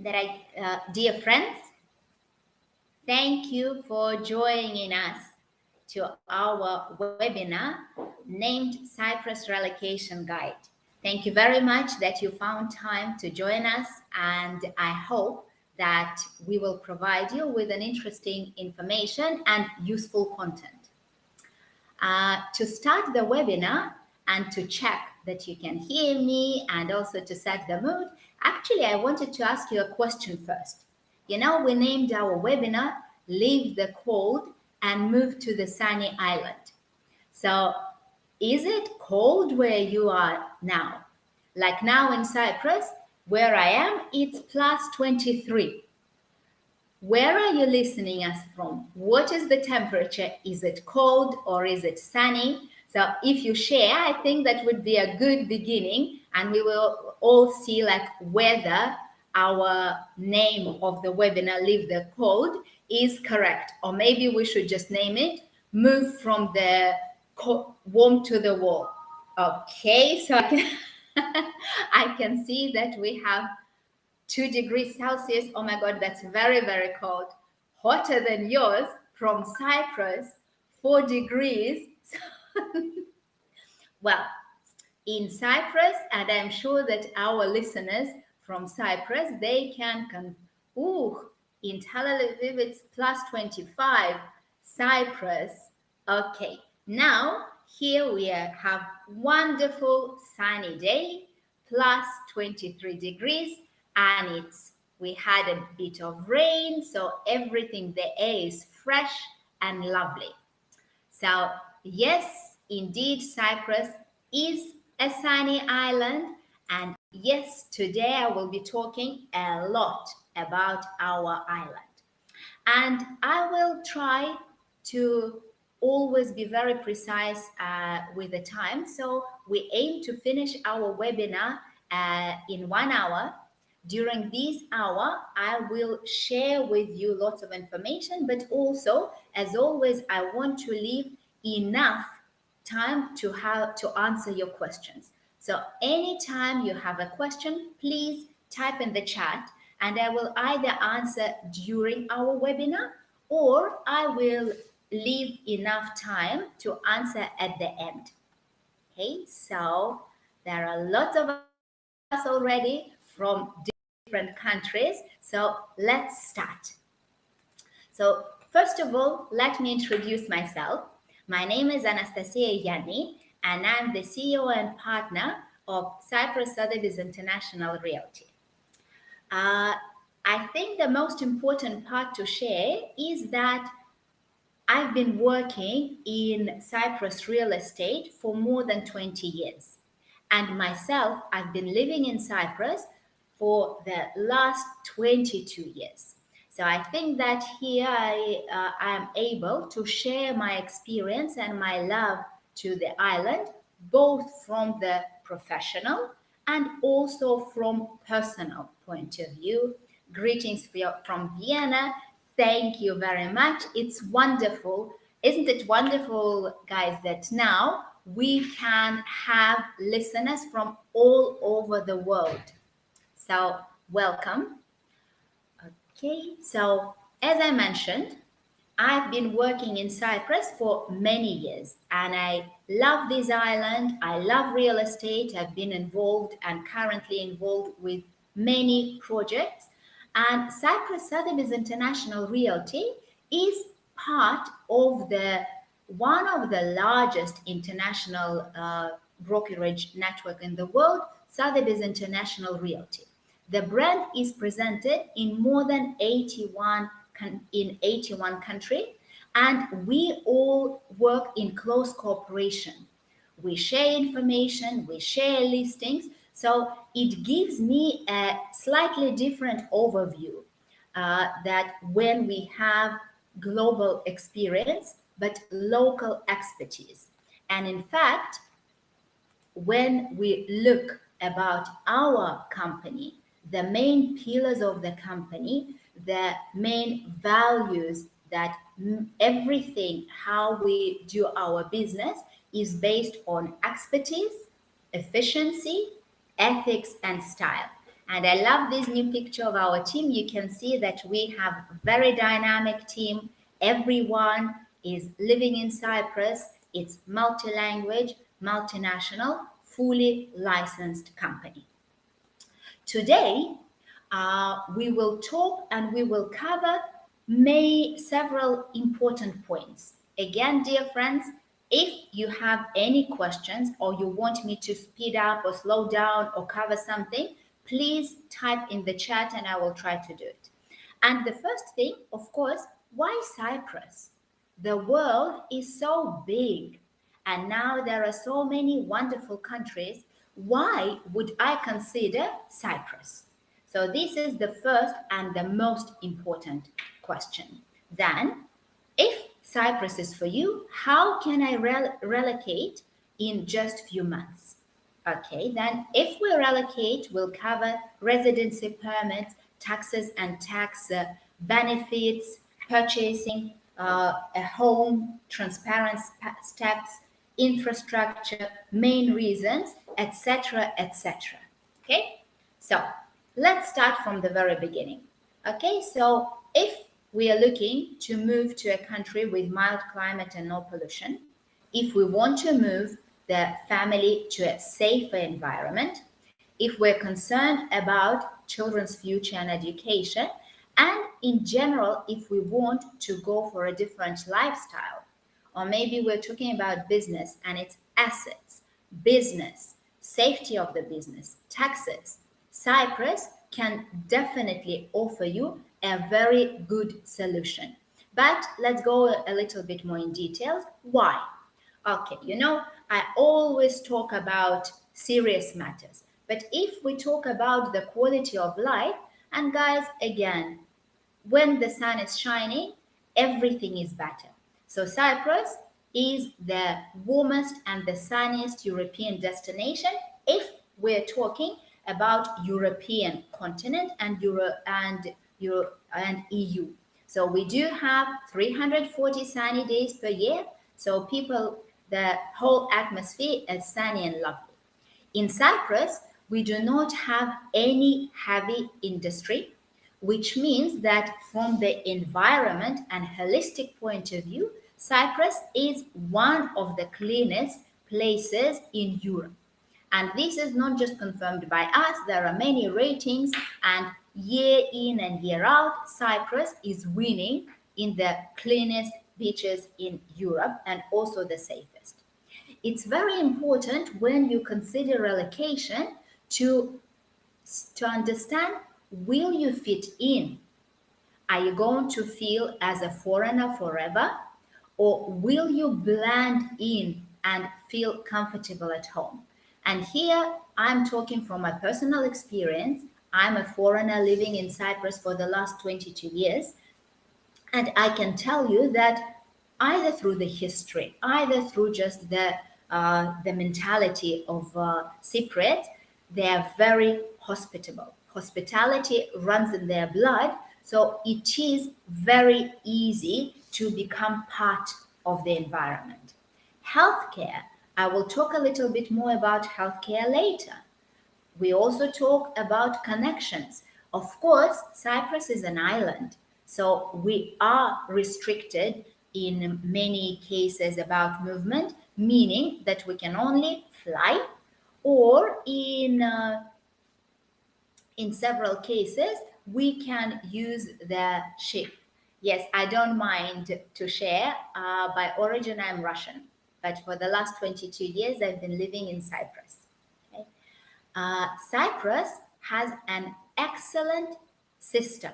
Dear friends, thank you for joining us to our webinar named Cyprus Relocation Guide. Thank you very much that you found time to join us, and I hope that we will provide you with an interesting information and useful content. To start the webinar and to check that you can hear me and also to set the mood, actually, I wanted to ask you a question first. We named our webinar Leave the Cold and Move to the Sunny Island. So, is it cold where you are now? Like now in Cyprus, where I am, it's plus 23. Where are you listening us from? What is the temperature? Is it cold or is it sunny? So if you share, I think that would be a good beginning, and we will all see like whether our name of the webinar, Leave the Cold, is correct. Or maybe we should just name it, Move from the Warm to the Wall. Okay, so I can see that we have 2 degrees Celsius. Oh my God, that's very, very cold. Hotter than yours from Cyprus, 4 degrees. Well, in Cyprus, and I'm sure that our listeners from Cyprus, they can in Tel Aviv, it's plus 25. Cyprus, okay. Now, here we have wonderful sunny day, plus 23 degrees. And we had a bit of rain, so everything, the air is fresh and lovely. So yes, indeed, Cyprus is a sunny island, and yes, today I will be talking a lot about our island. And I will try to always be very precise with the time. So we aim to finish our webinar in 1 hour. During this hour, I will share with you lots of information, but also, as always, I want to leave enough time to answer your questions. So anytime you have a question, please type in the chat, and I will either answer during our webinar or I will leave enough time to answer at the end. Okay, so there are lots of us already from different countries. So let's start. So first of all, let me introduce myself. My name is Anastasia Yianni, and I'm the CEO and partner of Cyprus Sotheby's International Realty. I think the most important part to share is that I've been working in Cyprus real estate for more than 20 years. And myself, I've been living in Cyprus for the last 22 years. So I think that here I am able to share my experience and my love to the island, both from the professional and also from personal point of view. Greetings from Vienna. Thank you very much. It's wonderful. Isn't it wonderful, guys, that now we can have listeners from all over the world. So welcome. Okay, so as I mentioned, I've been working in Cyprus for many years, and I love this island. I love real estate. I've been involved and currently involved with many projects. And Cyprus Sotheby's International Realty is part of one of the largest international brokerage network in the world, Sotheby's International Realty. The brand is presented in more than 81 countries, and we all work in close cooperation. We share information, we share listings, so it gives me a slightly different overview that when we have global experience but local expertise. And in fact, when we look about our company, the main pillars of the company, the main values that everything, how we do our business is based on expertise, efficiency, ethics, and style. And I love this new picture of our team. You can see that we have a very dynamic team. Everyone is living in Cyprus. It's multi-language, multinational, fully licensed company. Today, we will talk and we will cover several important points. Again, dear friends, if you have any questions or you want me to speed up or slow down or cover something, please type in the chat and I will try to do it. And the first thing, of course, why Cyprus? The world is so big and now there are so many wonderful countries. Why would I consider Cyprus? So this is the first and the most important question. Then, if Cyprus is for you, how can I relocate in just few months? Okay, then if we relocate, we'll cover residency permits, taxes and tax benefits, purchasing a home, transparent steps, infrastructure, main reasons, etc., etc. Okay, so let's start from the very beginning. Okay, so if we are looking to move to a country with mild climate and no pollution, if we want to move the family to a safer environment, if we're concerned about children's future and education, and in general, if we want to go for a different lifestyle, or maybe we're talking about business and its assets, business, safety of the business, taxes, Cyprus can definitely offer you a very good solution. But let's go a little bit more in details. Why? Okay, I always talk about serious matters. But if we talk about the quality of life, and guys, again, when the sun is shining, everything is better. So Cyprus is the warmest and the sunniest European destination if we're talking about European continent and EU. So we do have 340 sunny days per year. So the whole atmosphere is sunny and lovely. In Cyprus, we do not have any heavy industry, which means that from the environment and holistic point of view, Cyprus is one of the cleanest places in Europe. And this is not just confirmed by us, there are many ratings, and year in and year out, Cyprus is winning in the cleanest beaches in Europe and also the safest. It's very important when you consider relocation to understand, will you fit in? Are you going to feel as a foreigner forever? Or will you blend in and feel comfortable at home? And here I'm talking from my personal experience. I'm a foreigner living in Cyprus for the last 22 years. And I can tell you that either through the history, either through just the mentality of Cypriot, they are very hospitable. Hospitality runs in their blood, so it is very easy to become part of the environment. Healthcare, I will talk a little bit more about healthcare later. We also talk about connections. Of course, Cyprus is an island, so we are restricted in many cases about movement, meaning that we can only fly, or in several cases, we can use the ship. Yes, I don't mind to share. By origin, I'm Russian, but for the last 22 years, I've been living in Cyprus. Okay? Cyprus has an excellent system.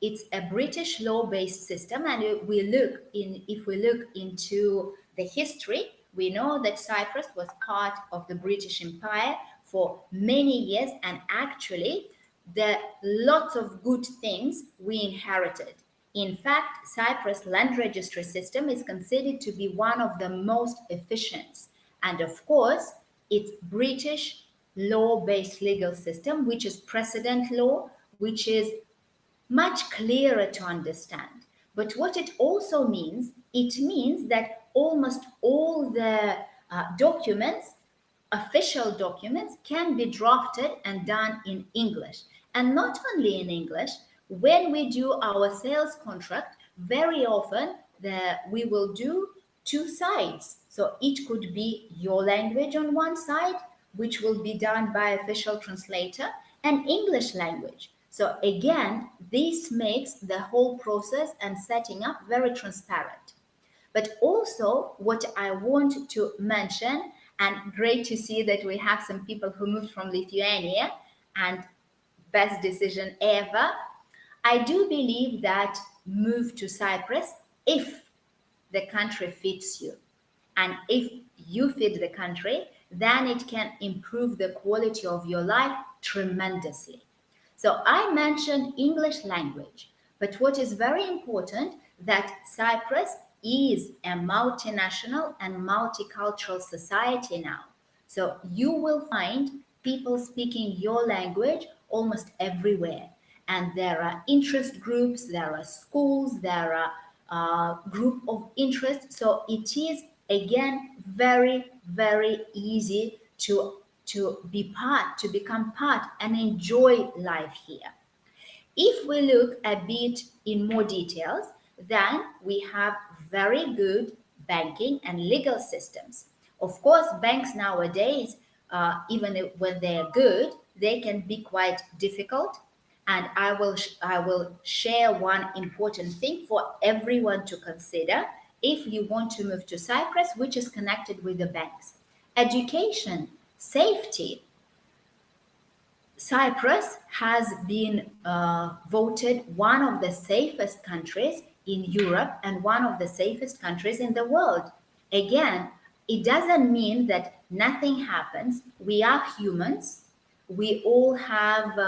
It's a British law-based system, and if we look into the history, we know that Cyprus was part of the British Empire for many years, and actually, the lots of good things we inherited. In fact, Cyprus land registry system is considered to be one of the most efficient, and of course, it's British law-based legal system, which is precedent law, which is much clearer to understand. But what it also means, it means that almost all the documents official documents can be drafted and done in English. And not only in English, when we do our sales contract, very often we will do two sides. So it could be your language on one side, which will be done by official translator, and English language. So again, this makes the whole process and setting up very transparent. But also, what I want to mention, and great to see that we have some people who moved from Lithuania, and best decision ever. I do believe that move to Cyprus if the country fits you. And if you fit the country, then it can improve the quality of your life tremendously. So I mentioned English language, but what is very important that Cyprus is a multinational and multicultural society now. So you will find people speaking your language almost everywhere. And there are interest groups, there are schools, there are group of interest. So it is again very, very easy to become part and enjoy life here. If we look a bit in more details, then we have very good banking and legal systems. Of course, banks nowadays, even when they're good, they can be quite difficult. And I will share one important thing for everyone to consider if you want to move to Cyprus, which is connected with the banks. Education, safety. Cyprus has been voted one of the safest countries in Europe and one of the safest countries in the world. Again, it doesn't mean that nothing happens. We are humans. We all have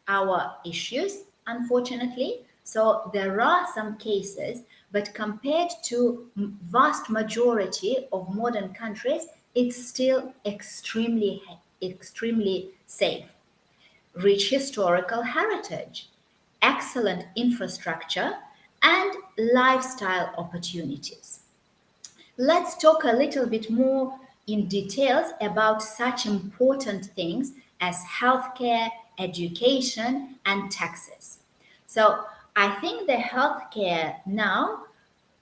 our issues, unfortunately. So there are some cases, but compared to vast majority of modern countries, it's still extremely safe. Rich historical heritage, excellent infrastructure, and lifestyle opportunities. Let's talk a little bit more in details about such important things as healthcare, education, and taxes. So I think the healthcare now,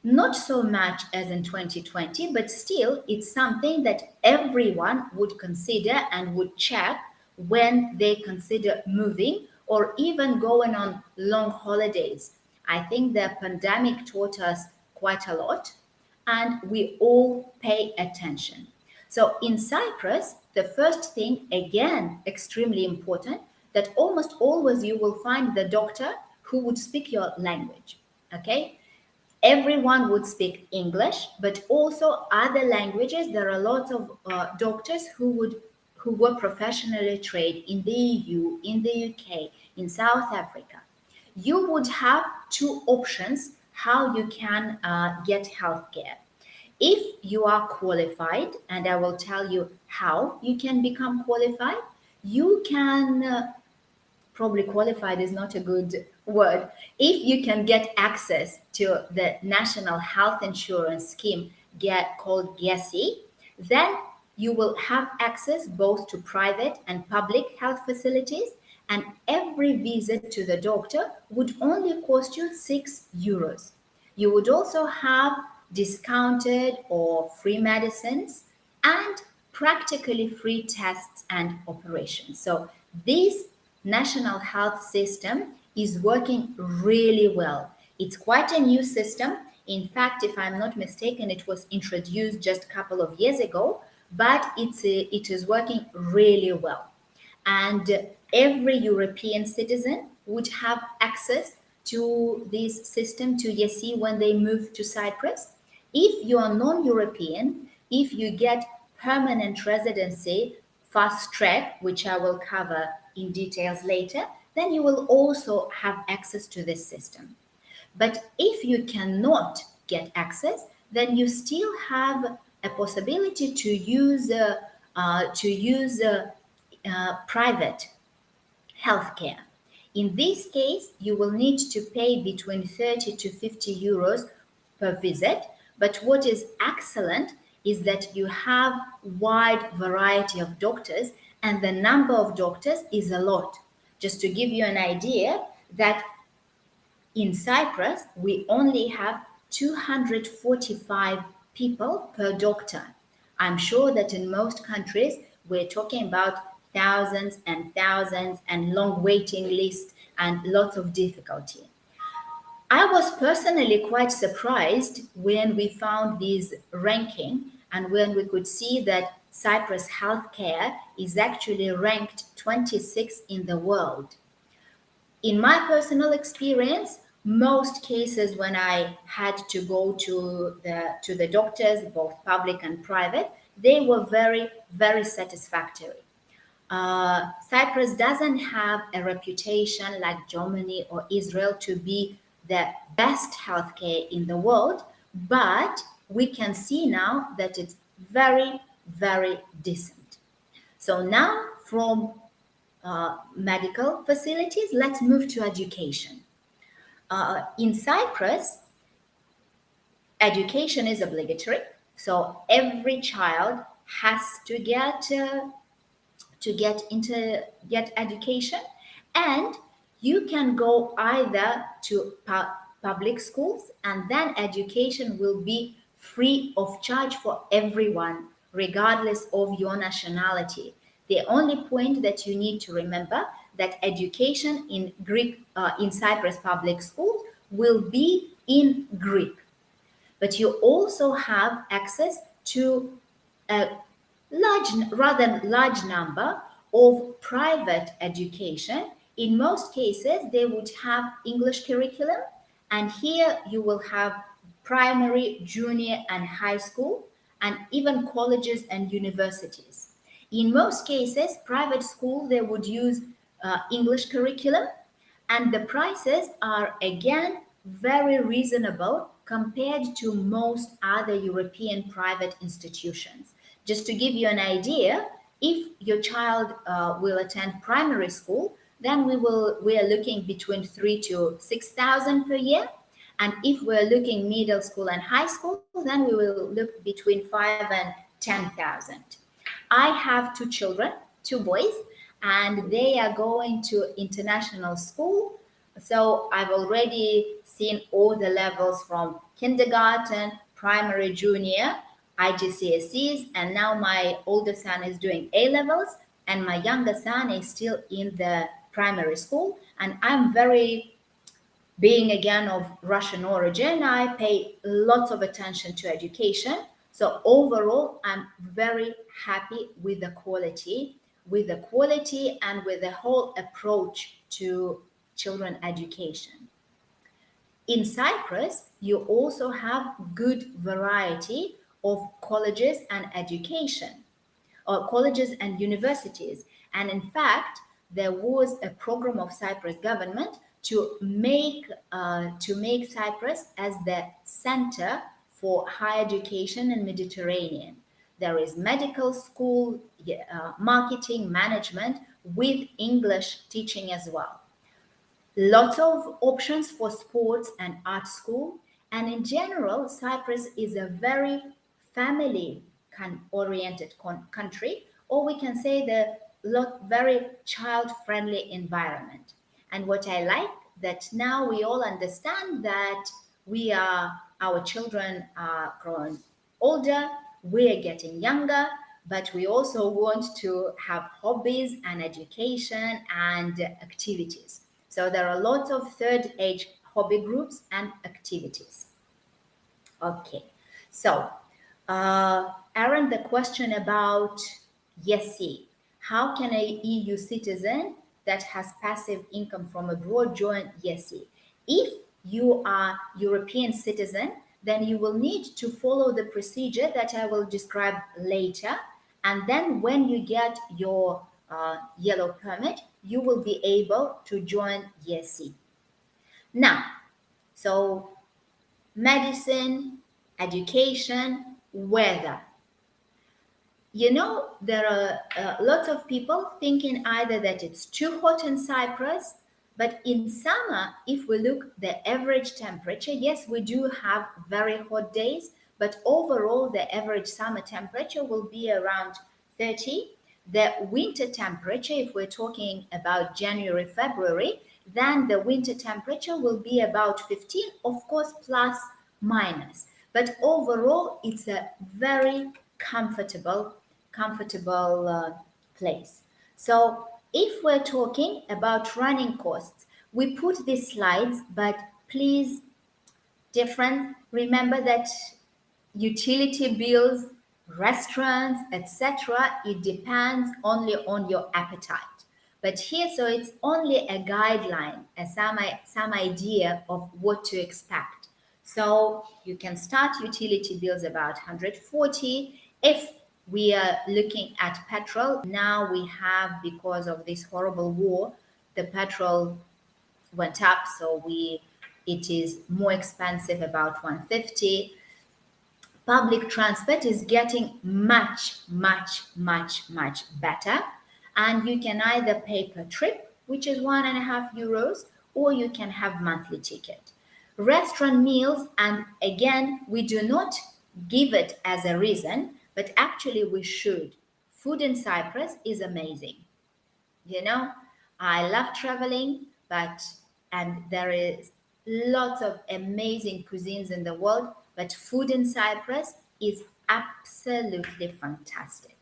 not so much as in 2020, but still it's something that everyone would consider and would check when they consider moving or even going on long holidays. I think the pandemic taught us quite a lot and we all pay attention. So in Cyprus, the first thing, again, extremely important, that almost always you will find the doctor who would speak your language. Okay? Everyone would speak English, but also other languages. There are lots of doctors who were professionally trained in the EU, in the UK, in South Africa. You would have two options how you can get healthcare. If you are qualified, and I will tell you how you can become qualified, you can probably qualified is not a good word. If you can get access to the national health insurance scheme called GESI, then you will have access both to private and public health facilities, and every visit to the doctor would only cost you €6. You would also have discounted or free medicines and practically free tests and operations. So this national health system is working really well. It's quite a new system. In fact, if I'm not mistaken, it was introduced just a couple of years ago, but it is working really well. And every European citizen would have access to this system, to YESI, when they move to Cyprus. If you are non-European, if you get permanent residency fast track, which I will cover in details later, then you will also have access to this system. But if you cannot get access, then you still have a possibility to use private healthcare. In this case, you will need to pay between €30 to €50 per visit. But what is excellent is that you have wide variety of doctors, and the number of doctors is a lot. Just to give you an idea, that in Cyprus, we only have 245 people per doctor. I'm sure that in most countries, we're talking about thousands and thousands and long waiting lists and lots of difficulty. I was personally quite surprised when we found this ranking and when we could see that Cyprus healthcare is actually ranked 26 in the world. In my personal experience, most cases when I had to go to the doctors, both public and private, they were very satisfactory. Cyprus doesn't have a reputation like Germany or Israel to be the best healthcare in the world, but we can see now that it's very decent. So now from medical facilities, let's move to education. In Cyprus, education is obligatory, so every child has to get education, and you can go either to public schools, and then education will be free of charge for everyone, regardless of your nationality. The only point that you need to remember that education in in Cyprus public schools will be in Greek, but you also have access to a rather large number of private education. In most cases, they would have English curriculum, and here you will have primary, junior, and high school, and even colleges and universities. In most cases, private school, they would use English curriculum, and the prices are again very reasonable compared to most other European private institutions. Just to give you an idea, if your child will attend primary school, then we are looking between 3 to 6,000 per year. And if we're looking middle school and high school, then we will look between 5 and 10,000. I have two children, two boys, and they are going to international school. So I've already seen all the levels from kindergarten, primary, junior, IGCSEs, and now my older son is doing A levels, and my younger son is still in the primary school. And I'm being again of Russian origin, I pay lots of attention to education. So overall, I'm very happy with the quality, and with the whole approach to children education. In Cyprus, you also have good variety of colleges and education, or colleges and universities. And in fact, there was a program of Cyprus government to make Cyprus as the center for higher education in Mediterranean. There is medical school, marketing, management with English teaching as well. Lots of options for sports and art school. And in general, Cyprus is a very family oriented country, or we can say the very child friendly environment. And what I like that now we all understand that our children are growing older, we're getting younger, but we also want to have hobbies and education and activities. So there are lots of third age hobby groups and activities. Okay, so Aaron, the question about YESI, how can a EU citizen that has passive income from abroad join YESI? If you are European citizen, then you will need to follow the procedure that I will describe later. And then when you get your yellow permit, you will be able to join YESI. Now, so medicine, education, weather. You know, there are lots of people thinking either that it's too hot in Cyprus, but in summer, if we look the average temperature, yes, we do have very hot days, but overall the average summer temperature will be around 30. The winter temperature, if we're talking about January, February, then the winter temperature will be about 15, of course, plus minus. But overall, it's a very comfortable place. So if we're talking about running costs, we put these slides, but please, different. Remember that utility bills, restaurants, etc., it depends only on your appetite. But here, so it's only a guideline, some idea of what to expect. So you can start utility bills about 140. If we are looking at petrol, now we have, because of this horrible war, the petrol went up, so it is more expensive, about 150. Public transport is getting much better, and you can either pay per trip, which is €1.5, or you can have monthly ticket. Restaurant meals, and again, we do not give it as a reason, but actually we should. Food in Cyprus is amazing. You know, I love traveling, and there is lots of amazing cuisines in the world, but food in Cyprus is absolutely fantastic.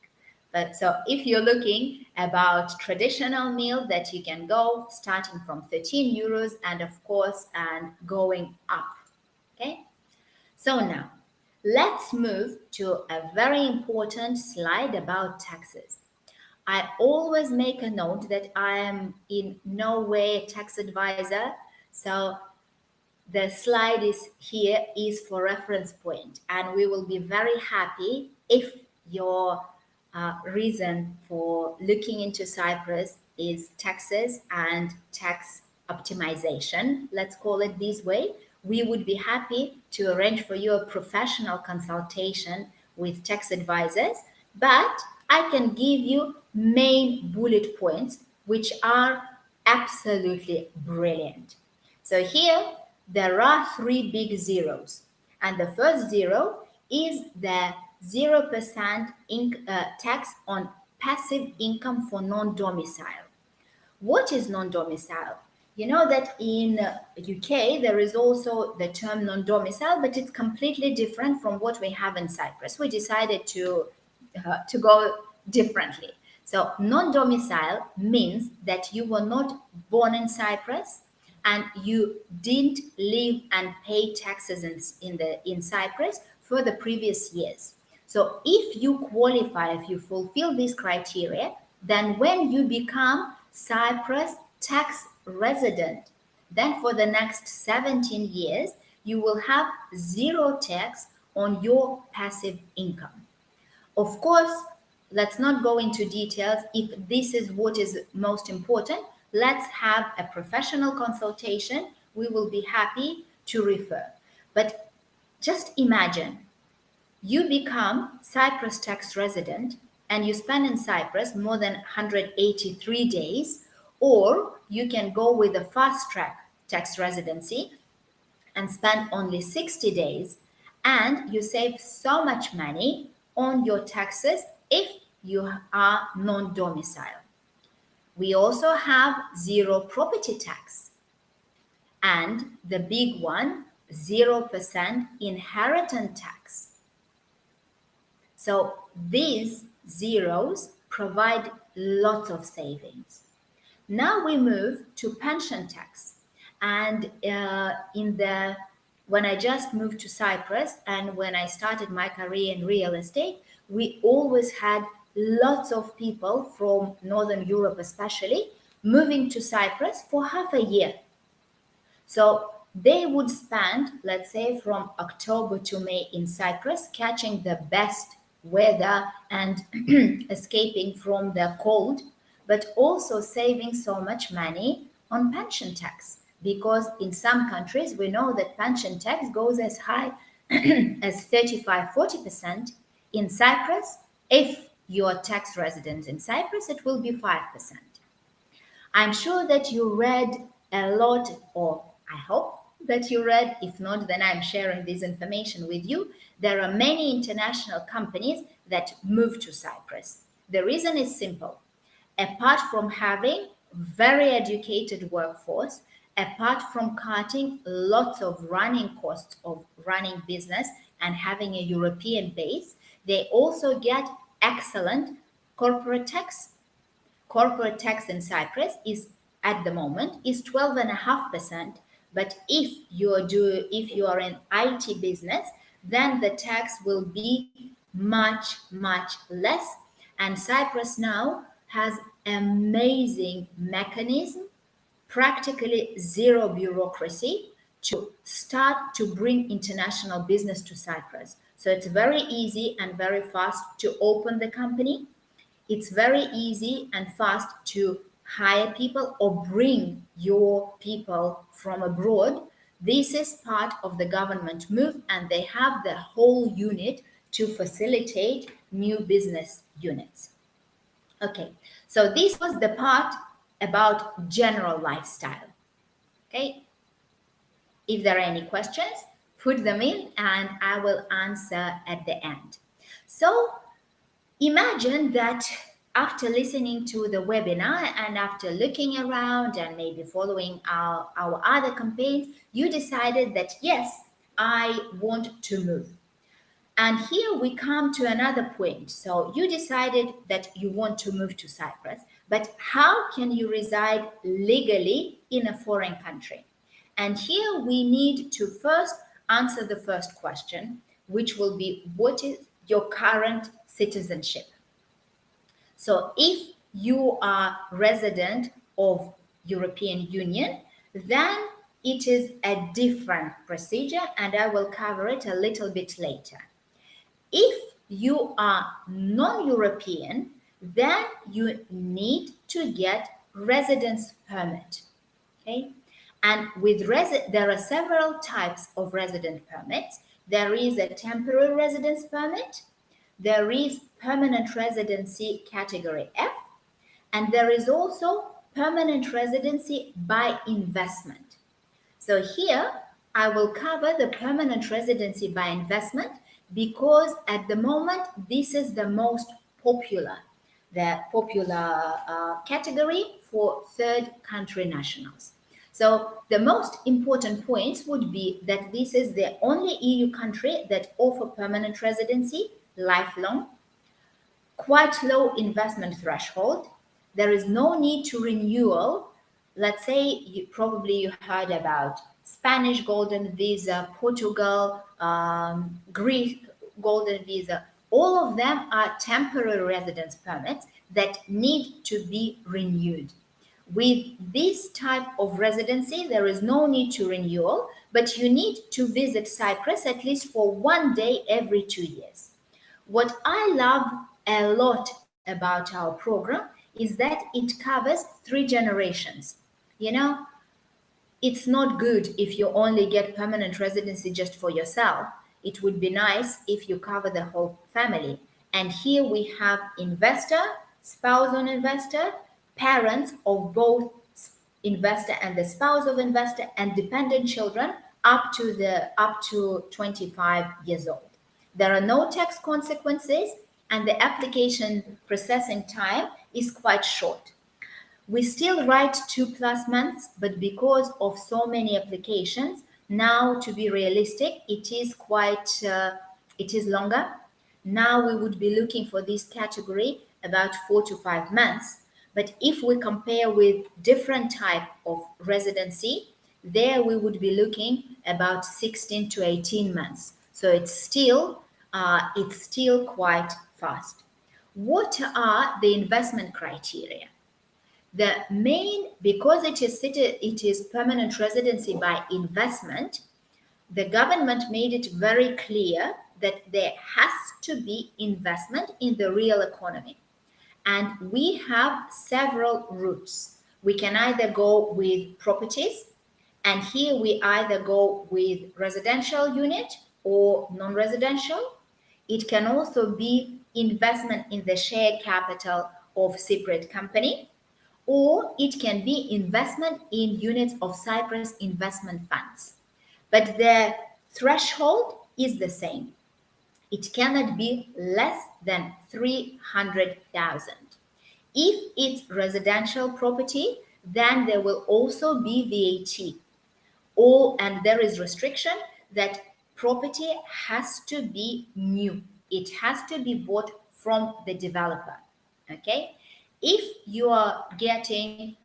But so if you're looking about traditional meal that you can go starting from €13 and of course and going up. Okay. So now let's move to a very important slide about taxes. I always make a note that I am in no way a tax advisor. So the slide is for reference point, and we will be very happy if your reason for looking into Cyprus is taxes and tax optimization, let's call it this way. We would be happy to arrange for you a professional consultation with tax advisors, but I can give you main bullet points which are absolutely brilliant. So here there are three big zeros, and the first zero is the 0% tax on passive income for non-domicile. What is non-domicile? You know that in UK there is also the term non-domicile, but it's completely different from what we have in Cyprus. We decided to go differently. So non-domicile means that you were not born in Cyprus and you didn't live and pay taxes in Cyprus for the previous years. So if you qualify, if you fulfill these criteria, then when you become Cyprus tax resident, then for the next 17 years, you will have zero tax on your passive income. Of course, let's not go into details. If this is what is most important, let's have a professional consultation. We will be happy to refer. But just imagine you become Cyprus tax resident and you spend in Cyprus more than 183 days, or you can go with a fast track tax residency and spend only 60 days, and you save so much money on your taxes if you are non-domicile. We also have zero property tax, and the big one, 0% inheritance tax. So these zeros provide lots of savings. Now we move to pension tax. And when I just moved to Cyprus and when I started my career in real estate, we always had lots of people from Northern Europe especially moving to Cyprus for half a year. So they would spend, let's say, from October to May in Cyprus, catching the best weather and escaping from the cold, but also saving so much money on pension tax. Because in some countries, we know that pension tax goes as high as 35-40%. In Cyprus, if you're a tax resident in Cyprus, it will be 5%. I'm sure that you read a lot, or I hope that you read. If not, then I'm sharing this information with you. There are many international companies that move to Cyprus. The reason is simple. Apart from having very educated workforce, apart from cutting lots of running costs of running business and having a European base, they also get excellent corporate tax. Corporate tax in Cyprus is at the moment is 12.5%. But if you are in IT business, then the tax will be much less. And Cyprus now has amazing mechanism, practically zero bureaucracy to start to bring international business to Cyprus. So it's very easy and very fast to open the company. It's very easy and fast to hire people or bring your people from abroad. This is part of the government move, and they have the whole unit to facilitate new business units. Okay, so this was the part about general lifestyle. Okay, if there are any questions, put them in and I will answer at the end. So imagine that after listening to the webinar and after looking around and maybe following our other campaigns, you decided that yes, I want to move. And here we come to another point. So you decided that you want to move to Cyprus, but how can you reside legally in a foreign country? And here we need to first answer the first question, which will be, what is your current citizenship? So if you are resident of European Union, then it is a different procedure, and I will cover it a little bit later. If you are non-European, then you need to get residence permit. Okay, and with there are several types of resident permits. There is a temporary residence permit, there is permanent residency category F, and there is also permanent residency by investment. So here I will cover the permanent residency by investment because at the moment this is the most popular, category for third country nationals. So the most important points would be that this is the only EU country that offer permanent residency, lifelong, quite low investment threshold. There is no need to renewal. Let's say you heard about Spanish golden visa, Portugal, Greek golden visa. All of them are temporary residence permits that need to be renewed. With this type of residency, there is no need to renewal, but you need to visit Cyprus at least for 1 day every 2 years. What I love a lot about our program is that it covers 3 generations. You know, it's not good if you only get permanent residency just for yourself. It would be nice if you cover the whole family. And here we have investor, spouse on investor, parents of both investor and the spouse of investor, and dependent children up to 25 years old. There are no tax consequences, and the application processing time is quite short. We still write 2+ months, but because of so many applications, now to be realistic, it is longer. Now we would be looking for this category about 4 to 5 months. But if we compare with different type of residency, there we would be looking about 16 to 18 months. So it's still quite fast. What are the investment criteria? The main, because it is permanent residency by investment, the government made it very clear that there has to be investment in the real economy. And we have several routes. We can either go with properties, and here we either go with residential unit or non-residential. It can also be investment in the share capital of Cypriot company, or it can be investment in units of Cyprus investment funds. but the threshold is the same. It cannot be less than 300,000. If it's residential property, then there will also be VAT. And there is restriction that property has to be new. It has to be bought from the developer. Okay? If you are getting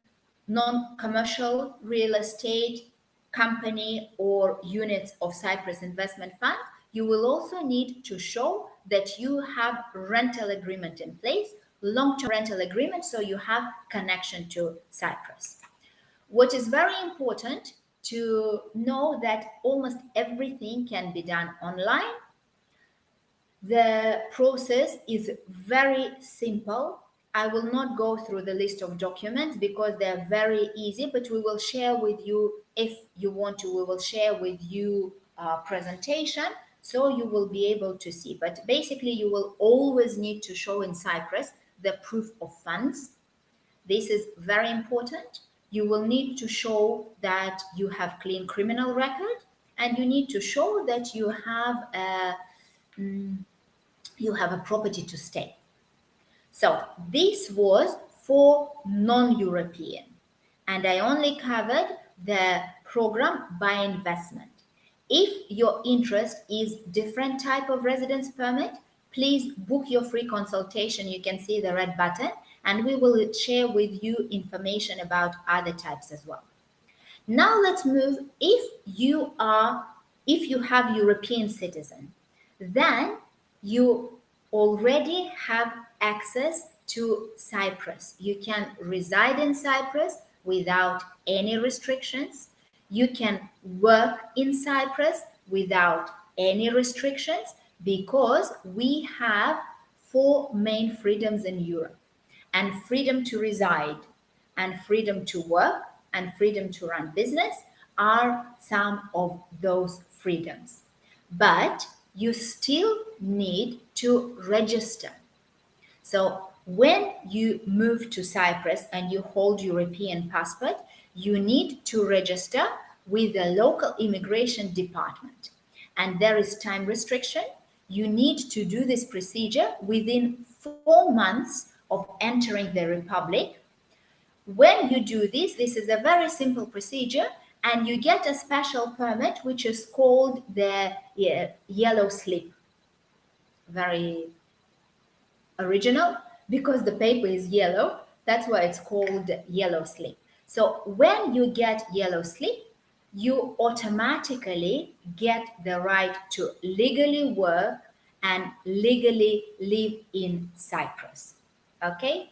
non-commercial real estate company or units of Cyprus investment funds, you will also need to show that you have rental agreement in place, long-term rental agreement, so you have connection to Cyprus. What is very important to know that almost everything can be done online. The process is very simple. I will not go through the list of documents because they're very easy, but we will share with you, if you want to, we will share with you a presentation so you will be able to see. But basically, you will always need to show in Cyprus the proof of funds. This is very important. You will need to show that you have clean criminal record, and you need to show that you have a property to stay. So this was for non-European, and I only covered the program by investment. If your interest is different type of residence permit, please book your free consultation. You can see the red button, and we will share with you information about other types as well. Now let's move. If you have European citizen, then you already have access to Cyprus. You can reside in Cyprus without any restrictions. You can work in Cyprus without any restrictions because we have four main freedoms in Europe, and freedom to reside, and freedom to work, and freedom to run business are some of those freedoms. But you still need to register. So when you move to Cyprus and you hold European passport, you need to register with the local immigration department. And there is time restriction. You need to do this procedure within 4 months of entering the Republic. When you do this is a very simple procedure, and you get a special permit which is called the yellow slip. Very original because the paper is yellow. That's why it's called yellow slip. So when you get yellow slip, you automatically get the right to legally work and legally live in Cyprus. Okay?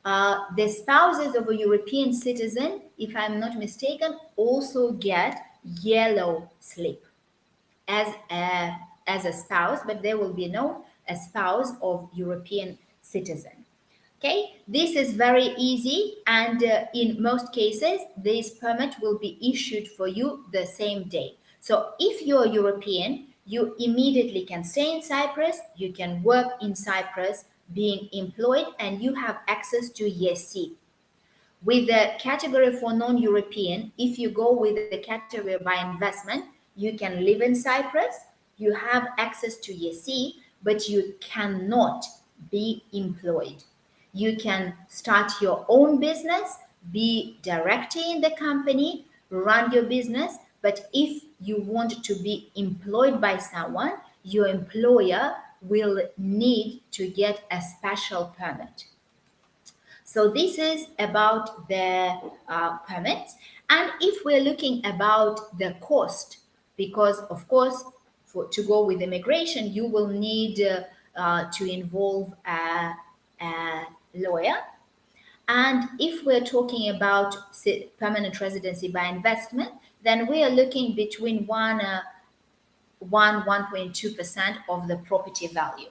The spouses of a European citizen, if I'm not mistaken, also get yellow slip as a spouse, but they will be known as spouse of European citizen. Okay, this is very easy, and in most cases, this permit will be issued for you the same day. So if you're European, you immediately can stay in Cyprus, you can work in Cyprus, being employed, and you have access to ESC. With the category for non-European, if you go with the category by investment, you can live in Cyprus, you have access to ESC, but you cannot be employed. You can start your own business, be director in the company, run your business, but if you want to be employed by someone, your employer will need to get a special permit. So this is about the permits. And if we're looking about the cost, because of course, to go with immigration, you will need to involve a lawyer. And if we're talking about permanent residency by investment, then we are looking between 1.2% of the property value.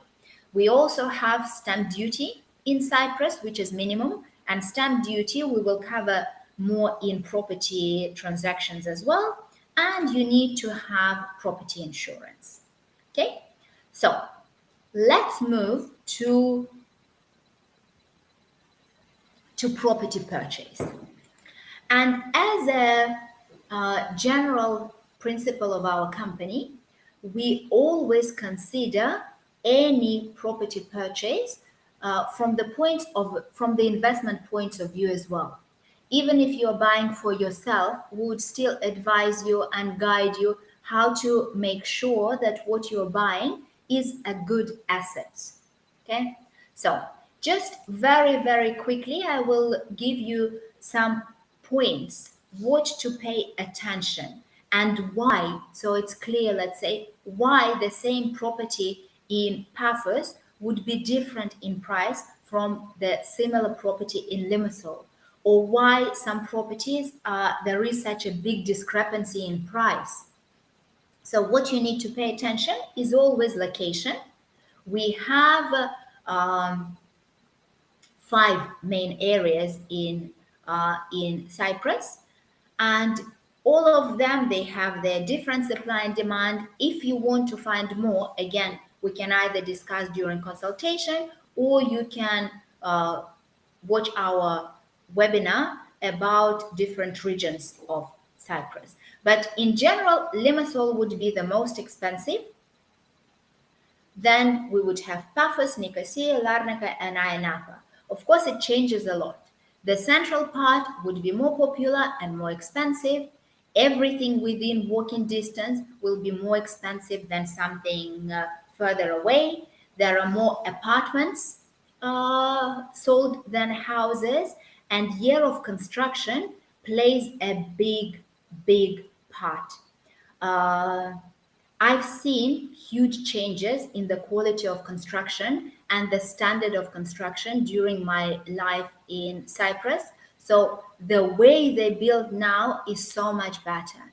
We also have stamp duty in Cyprus, which is minimum, and stamp duty we will cover more in property transactions as well. And you need to have property insurance. Okay, so let's move to property purchase. And as a general principle of our company, we always consider any property purchase from the investment point of view as well. Even if you're buying for yourself, we would still advise you and guide you how to make sure that what you're buying is a good asset. Okay, so just very, very quickly, I will give you some points what to pay attention and why. So it's clear, let's say, why the same property in Paphos would be different in price from the similar property in Limassol, or why some properties there is such a big discrepancy in price. So what you need to pay attention is always location. We have 5 main areas in Cyprus, and all of them, they have their different supply and demand. If you want to find more, again, we can either discuss during consultation, or you can watch our webinar about different regions of Cyprus. But in general, Limassol would be the most expensive. Then we would have Paphos, Nicosia, Larnaca, and Ayia Napa. Of course, it changes a lot. The central part would be more popular and more expensive. Everything within walking distance will be more expensive than something further away. There are more apartments sold than houses, and year of construction plays a big, big part. I've seen huge changes in the quality of construction and the standard of construction during my life in Cyprus. So the way they build now is so much better,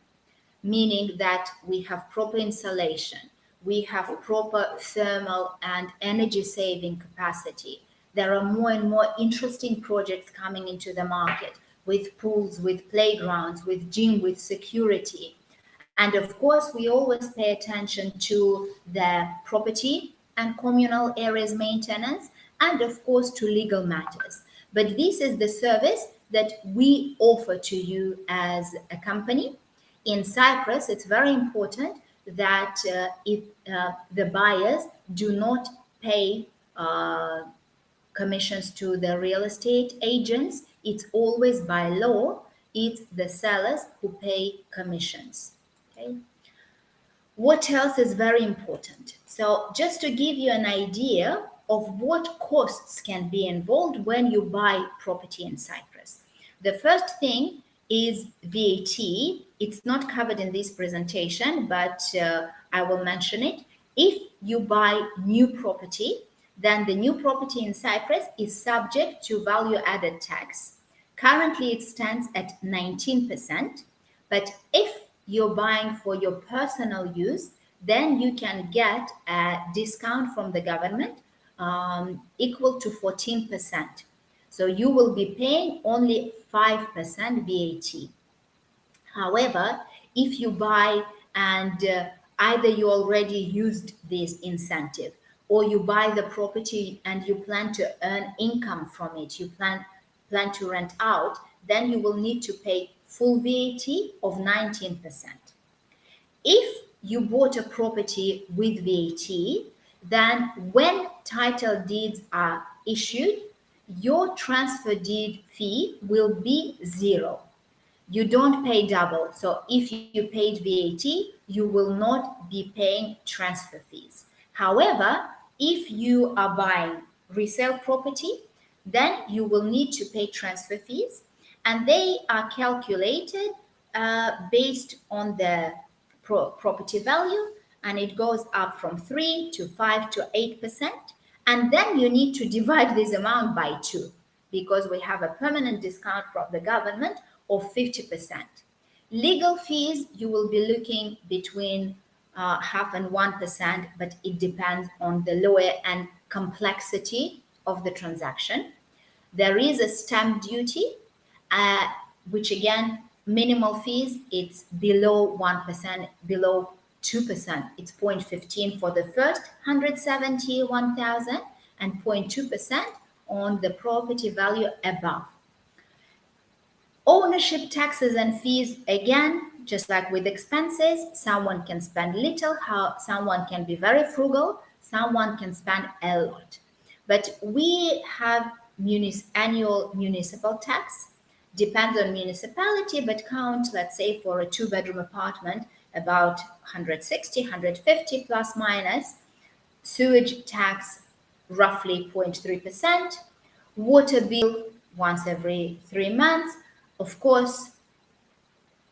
meaning that we have proper insulation, we have proper thermal and energy saving capacity. There are more and more interesting projects coming into the market with pools, with playgrounds, with gym, with security. And of course, we always pay attention to the property and communal areas maintenance, and of course to legal matters. But this is the service that we offer to you as a company. In Cyprus, it's very important that the buyers do not pay commissions to the real estate agents. It's always by law, it's the sellers who pay commissions. Okay. What else is very important? So just to give you an idea of what costs can be involved when you buy property in Cyprus. The first thing is VAT. It's not covered in this presentation, but I will mention it. If you buy new property, then the new property in Cyprus is subject to value-added tax. Currently, it stands at 19%, but if you're buying for your personal use, then you can get a discount from the government equal to 14%. So you will be paying only 5% VAT. However, if you buy and either you already used this incentive, or you buy the property and you plan to earn income from it, you plan to rent out, then you will need to pay full VAT of 19%. If you bought a property with VAT, then when title deeds are issued, your transfer deed fee will be 0. You don't pay double. So if you paid VAT, you will not be paying transfer fees. However, if you are buying resale property, then you will need to pay transfer fees, and they are calculated based on the property value, and it goes up from 3 to 5 to 8%. And then you need to divide this amount by 2, because we have a permanent discount from the government of 50%. Legal fees, you will be looking between half and 1%, but it depends on the lawyer and complexity of the transaction. There is a stamp duty, which again, minimal fees, it's below 1%, below 2%. It's 0.15 for the first 171,000 and 0.2% on the property value above. Ownership taxes and fees, again, just like with expenses, someone can spend little, how someone can be very frugal, someone can spend a lot. But we have annual municipal tax, depends on municipality, but count, let's say, for a 2-bedroom apartment, about 160, 150 plus minus. Sewage tax, roughly 0.3%. Water bill, once every 3 months. Of course,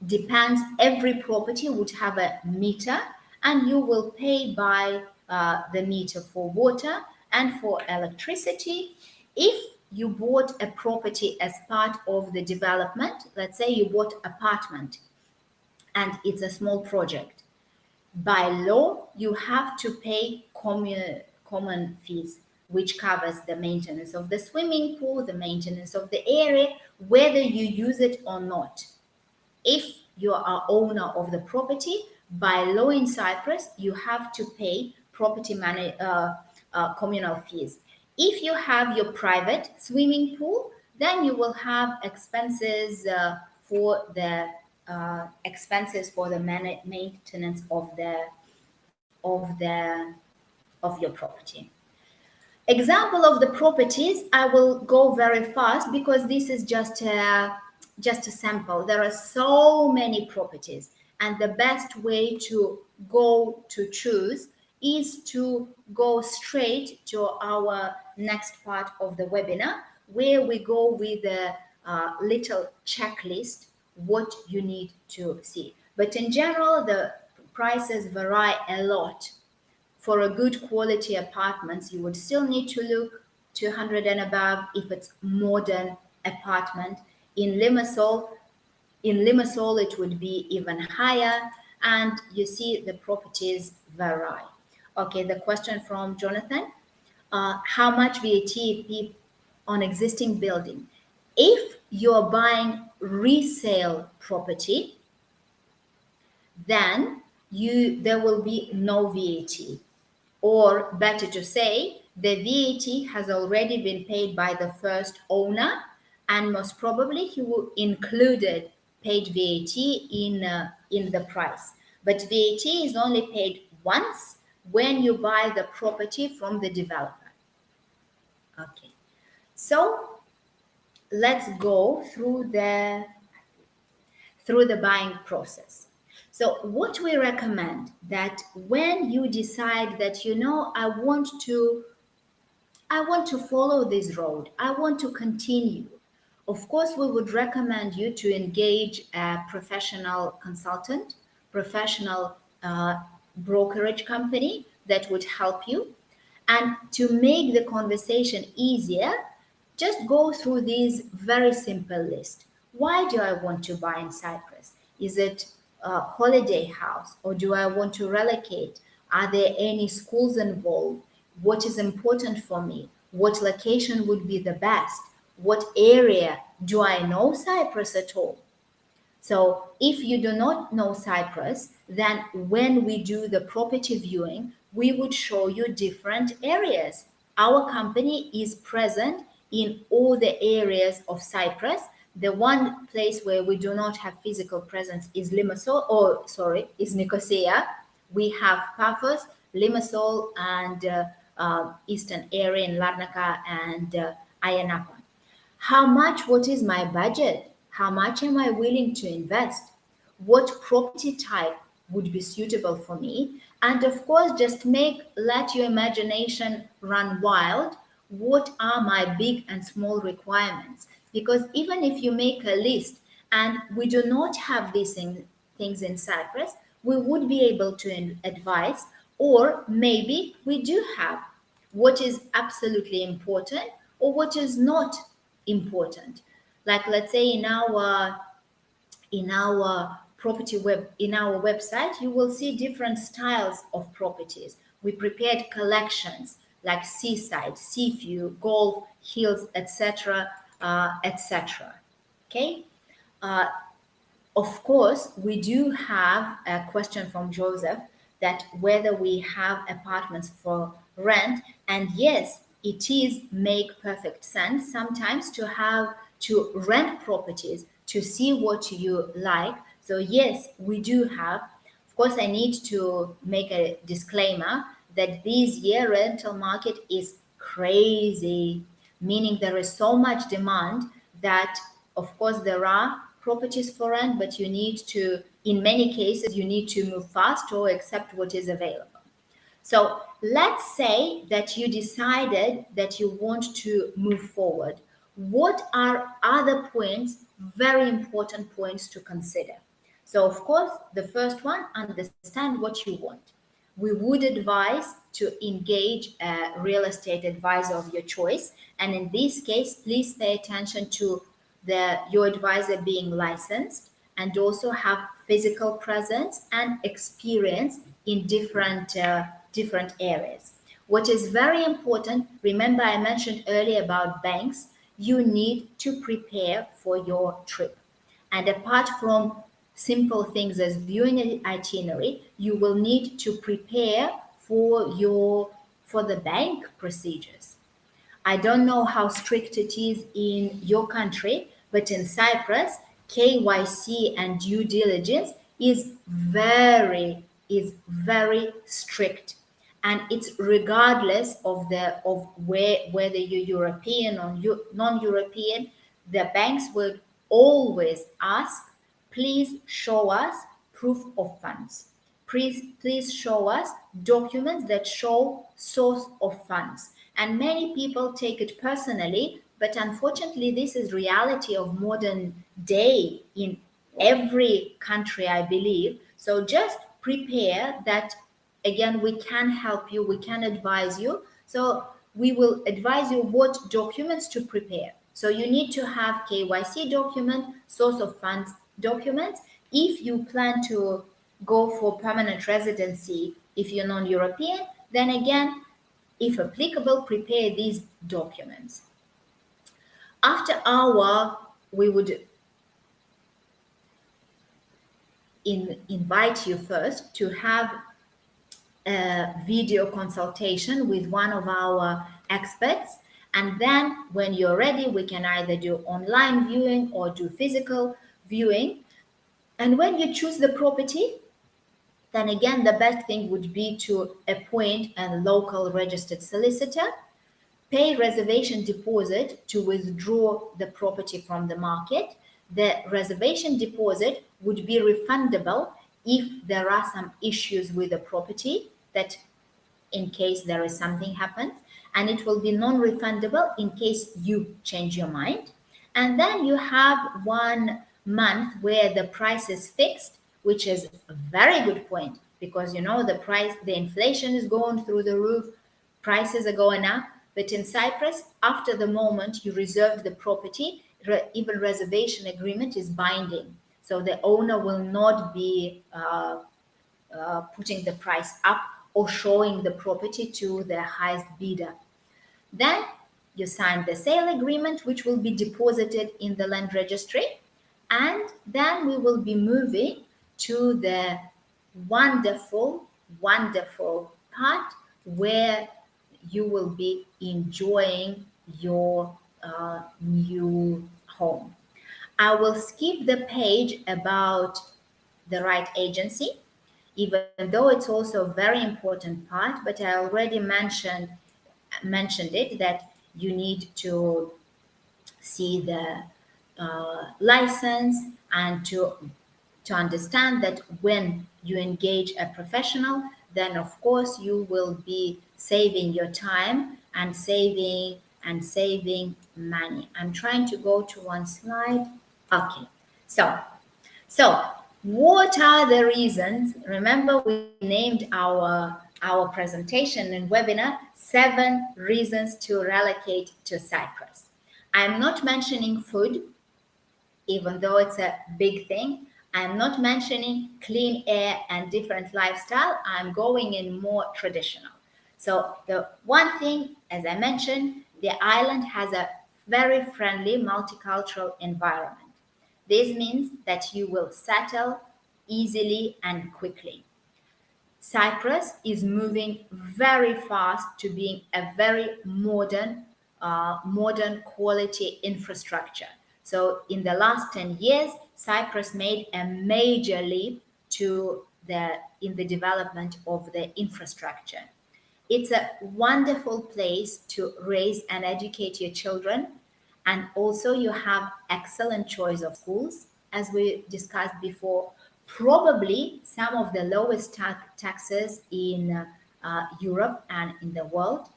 depends, every property would have a meter, and you will pay by the meter for water and for electricity. If you bought a property as part of the development, let's say you bought apartment and it's a small project, by law you have to pay common fees, which covers the maintenance of the swimming pool, the maintenance of the area, whether you use it or not. If you are owner of the property, by law in Cyprus, you have to pay communal fees. If you have your private swimming pool, then you will have expenses for the maintenance of your property. Example of the properties, I will go very fast because this is just a sample. There are so many properties, and the best way to choose is to go straight to our next part of the webinar, where we go with a little checklist what you need to see. But in general, the prices vary a lot. For a good quality apartments, you would still need to look 200 and above if it's modern apartment. In Limassol, it would be even higher, and you see the properties vary. Okay, the question from Jonathan: how much VAT on existing building? If you're buying resale property, then there will be no VAT. Or better to say, the VAT has already been paid by the first owner, and most probably he will included paid VAT in the price. But VAT is only paid once when you buy the property from the developer. Okay, so let's go through the buying process. So what we recommend, that when you decide that, I want to follow this road, I want to continue, of course, we would recommend you to engage a professional consultant, professional brokerage company that would help you. And to make the conversation easier, just go through this very simple list. Why do I want to buy in Cyprus? Is it a holiday house, or do I want to relocate? Are there any schools involved? What is important for me? What location would be the best? What area? Do I know Cyprus at all? So if you do not know Cyprus, then when we do the property viewing, we would show you different areas. Our company is present in all the areas of Cyprus. The one place where we do not have physical presence is is Nicosia. We have Paphos, Limassol, and eastern area in Larnaca and Ayanapa. What is my budget? How much am I willing to invest? What property type would be suitable for me? And of course, just let your imagination run wild. What are my big and small requirements? Because even if you make a list and we do not have these things in Cyprus, we would be able to advise, or maybe we do have what is absolutely important or what is not important. Like, let's say in our website, you will see different styles of properties. We prepared collections like seaside, sea view, golf, hills, etc., etc. Okay. Of course, we do have a question from Joseph, that whether we have apartments for rent, and yes, it is make perfect sense sometimes to rent properties to see what you like. So yes, we do have. Of course, I need to make a disclaimer that this year rental market is crazy, meaning there is so much demand that, of course, there are properties for rent, but you need to, in many cases, you need to move fast or accept what is available. So let's say that you decided that you want to move forward. What are other points, very important points to consider? So, of course, the first one, understand what you want. We would advise to engage a real estate advisor of your choice. And in this case, please pay attention to your advisor being licensed and also have physical presence and experience in different areas. What is very important, remember I mentioned earlier about banks, you need to prepare for your trip. And apart from simple things as viewing an itinerary, you will need to prepare for the bank procedures. I don't know how strict it is in your country, but in Cyprus, KYC and due diligence is very strict, and it's regardless of whether you're European or non-European. The banks will always ask, please show us proof of funds. Please show us documents that show source of funds. And many people take it personally, but unfortunately, this is reality of modern day in every country, I believe. So just prepare that. Again, we can help you, we can advise you. So we will advise you what documents to prepare. So you need to have KYC document, source of funds documents. If you plan to go for permanent residency, if you're non-European, then again, if applicable, prepare these documents. After our, we would invite you first to have a video consultation with one of our experts. And then when you're ready, we can either do online viewing or do physical viewing. And when you choose the property, then again, the best thing would be to appoint a local registered solicitor, pay reservation deposit to withdraw the property from the market. The reservation deposit would be refundable if there are some issues with the property, that in case there is something happens, and it will be non-refundable in case you change your mind. And then you have 1 month where the price is fixed, which is a very good point, because the inflation is going through the roof, prices are going up. But in Cyprus, after the moment you reserve the property, even reservation agreement is binding. So the owner will not be putting the price up or showing the property to the highest bidder. Then you sign the sale agreement, which will be deposited in the land registry. And then we will be moving to the wonderful, wonderful part where you will be enjoying your new home. I will skip the page about the right agency, even though it's also a very important part, but I already mentioned it, that you need to see the license and to understand that when you engage a professional, then of course you will be saving your time and saving money. I'm trying to go to one slide. Okay, so what are the reasons? Remember, we named our presentation and webinar 7 reasons to relocate to Cyprus. I'm not mentioning food, even though it's a big thing. I'm not mentioning clean air and different lifestyle. I'm going in more traditional. So the one thing, as I mentioned, the island has a very friendly multicultural environment. This means that you will settle easily and quickly. Cyprus is moving very fast to being a very modern quality infrastructure. So in the last 10 years, Cyprus made a major leap in the development of the infrastructure. It's a wonderful place to raise and educate your children. And also you have excellent choice of schools, as we discussed before, probably some of the lowest taxes in Europe and in the world.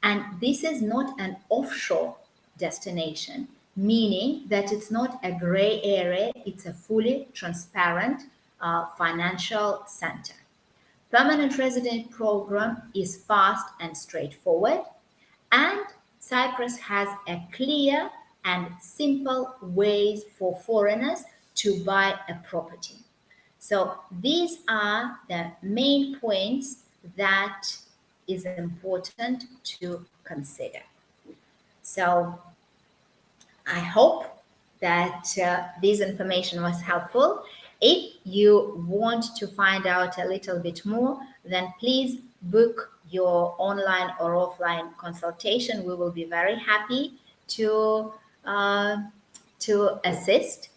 And this is not an offshore destination, meaning that it's not a gray area, it's a fully transparent financial center. Permanent resident program is fast and straightforward, and Cyprus has a clear and simple ways for foreigners to buy a property. So these are the main points that is important to consider. So I hope that this information was helpful. If you want to find out a little bit more, then please book your online or offline consultation. We will be very happy to assist.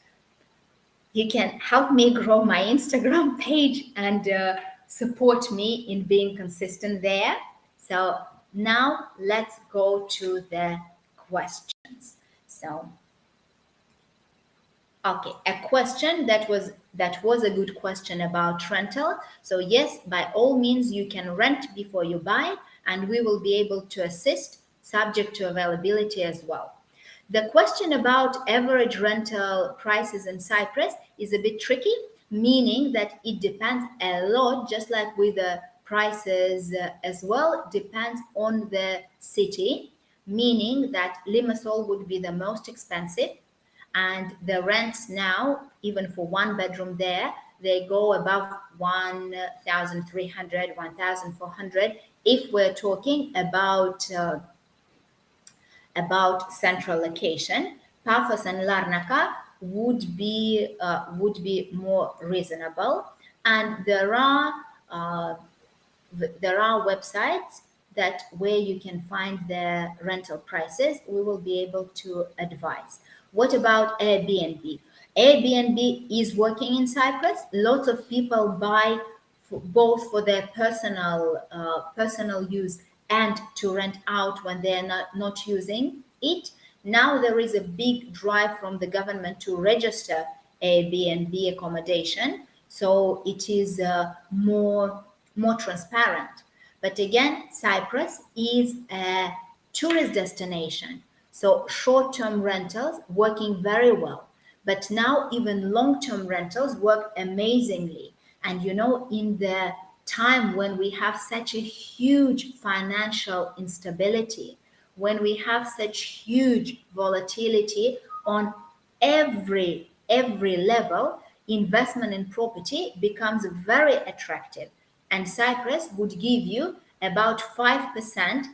You can help me grow my Instagram page and support me in being consistent there. So now let's go to the questions. So, okay, a question that was a good question about rental. So yes, by all means, you can rent before you buy, and we will be able to assist subject to availability as well. The question about average rental prices in Cyprus is a bit tricky, meaning that it depends a lot, just like with the prices as well, depends on the city, meaning that Limassol would be the most expensive, and the rents now, even for one bedroom there, they go above 1,300, 1,400 if we're talking about central location. Paphos and Larnaca would be more reasonable, and there are websites that where you can find the rental prices. We will be able to advise. What about Airbnb? Airbnb is working in Cyprus. Lots of people buy both for their personal use and to rent out when they're not using it. Now there is a big drive from the government to register Airbnb accommodation, so it is more transparent. But again, Cyprus is a tourist destination, so short-term rentals working very well. But now even long-term rentals work amazingly. And in the time when we have such a huge financial instability, when we have such huge volatility on every level, investment in property becomes very attractive. And Cyprus would give you about 5%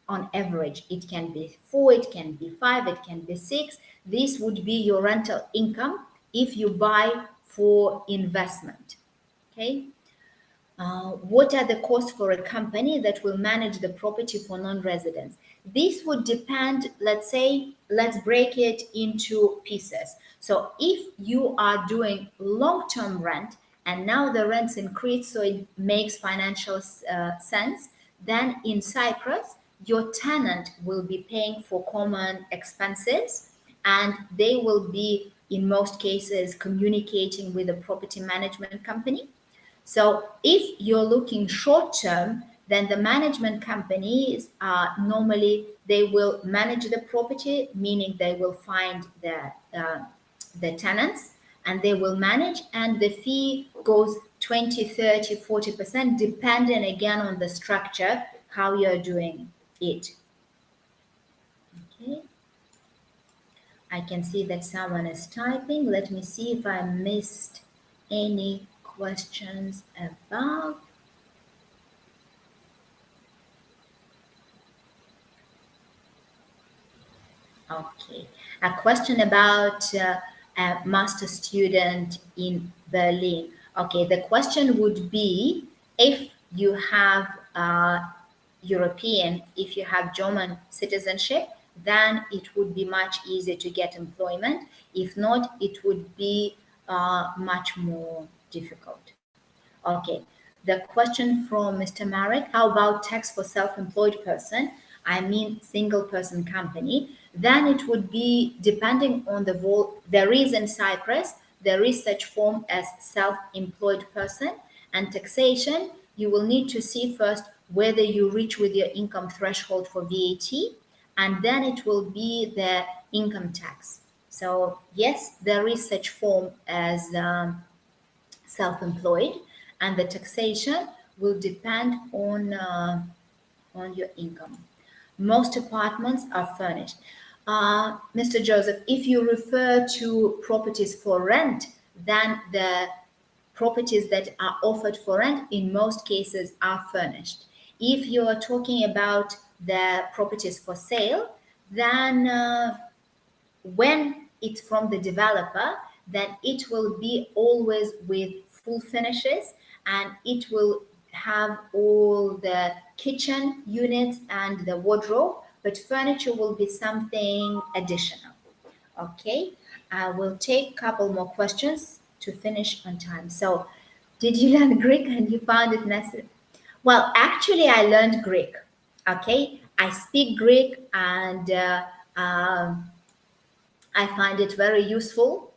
on average. It can be 4, it can be 5, it can be 6. This would be your rental income if you buy for investment. Okay. What are the costs for a company that will manage the property for non-residents? This would depend, let's break it into pieces. So if you are doing long-term rent and now the rents increase, so it makes financial sense, then in Cyprus, your tenant will be paying for common expenses, and they will be, in most cases, communicating with a property management company. So if you're looking short term, then the management companies normally they will manage the property, meaning they will find the tenants and they will manage, and the fee goes 20, 30, 40%, depending again on the structure, how you're doing it. Okay. I can see that someone is typing. Let me see if I missed any questions above. Okay, a question about a master student in Berlin. Okay, the question would be, if you have European, if you have German citizenship, then it would be much easier to get employment. If not, it would be much more difficult. Okay, the question from Mr. Marek, how about tax for self-employed person? I mean, single person company. Then it would be depending on there is in Cyprus, there is such form as self-employed person, and taxation, you will need to see first whether you reach with your income threshold for VAT, and then it will be the income tax. So yes, there is such form as self-employed, and the taxation will depend on your income. Most apartments are furnished. Mr. Joseph, if you refer to properties for rent, then the properties that are offered for rent in most cases are furnished. If you are talking about the properties for sale, then when it's from the developer, then it will be always with full finishes, and it will have all the kitchen units and the wardrobe, but furniture will be something additional. Okay, I will take a couple more questions to finish on time. So, did you learn Greek and you found it necessary? Well, actually, I learned Greek. Okay, I speak Greek, and I find it very useful.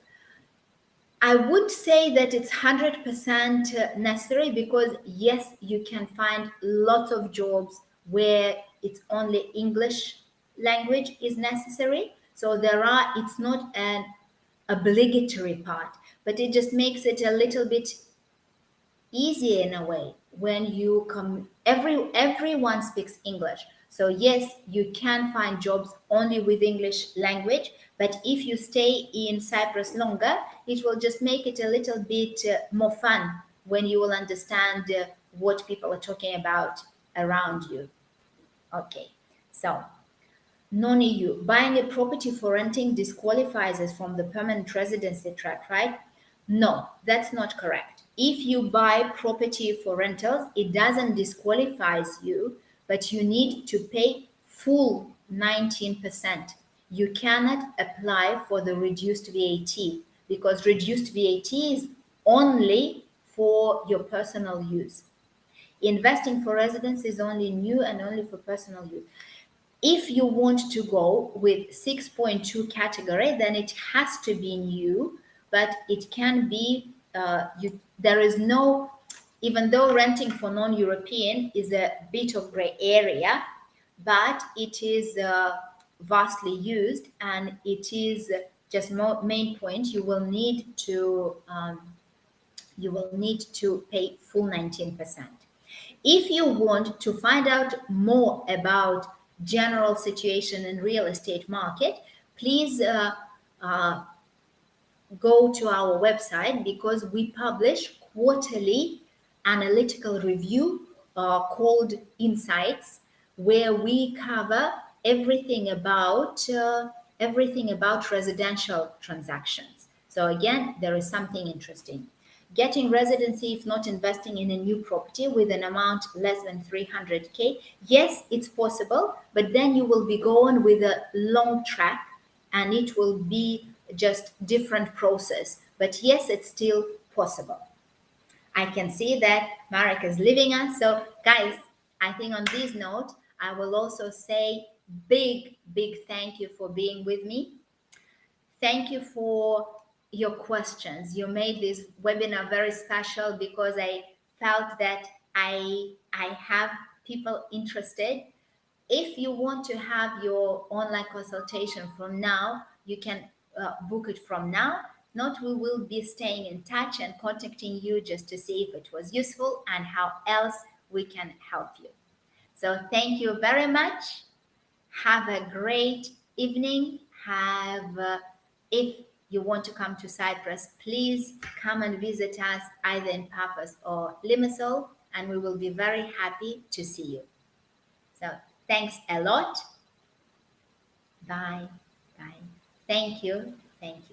I would say that it's 100% necessary, because yes, you can find lots of jobs where it's only English language is necessary. So it's not an obligatory part, but it just makes it a little bit easier in a way when you come. Everyone speaks English, so yes, you can find jobs only with English language, but if you stay in Cyprus longer, it will just make it a little bit more fun when you will understand what people are talking about around you. Okay, so non-EU, buying a property for renting disqualifies us from the permanent residency track, right? No, that's not correct. If you buy property for rentals, it doesn't disqualify you, but you need to pay full 19%. You cannot apply for the reduced VAT, because reduced VAT is only for your personal use. Investing for residence is only new and only for personal use. If you want to go with 6.2 category, then it has to be new, but it can be, there is no, even though renting for non-European is a bit of gray area, but it is vastly used, and it is just main point, you will need to pay full 19%. If you want to find out more about general situation in real estate market, please go to our website, because we publish quarterly analytical review called Insights, where we cover everything about residential transactions. So again, there is something interesting. Getting residency if not investing in a new property with an amount less than 300K. Yes, it's possible, but then you will be going with a long track, and it will be just different process. But yes, it's still possible. I can see that Marek is leaving us. So guys, I think on this note, I will also say big thank you for being with me. Thank you for your questions. You made this webinar very special, because I felt that I have people interested. If you want to have your online consultation from now, you can book it from now. Not, we will be staying in touch and contacting you just to see if it was useful and how else we can help you. So thank you very much. Have a great evening. If you want to come to Cyprus, please come and visit us either in Paphos or Limassol, and we will be very happy to see you. So thanks a lot. Bye. Bye. Thank you. Thank you.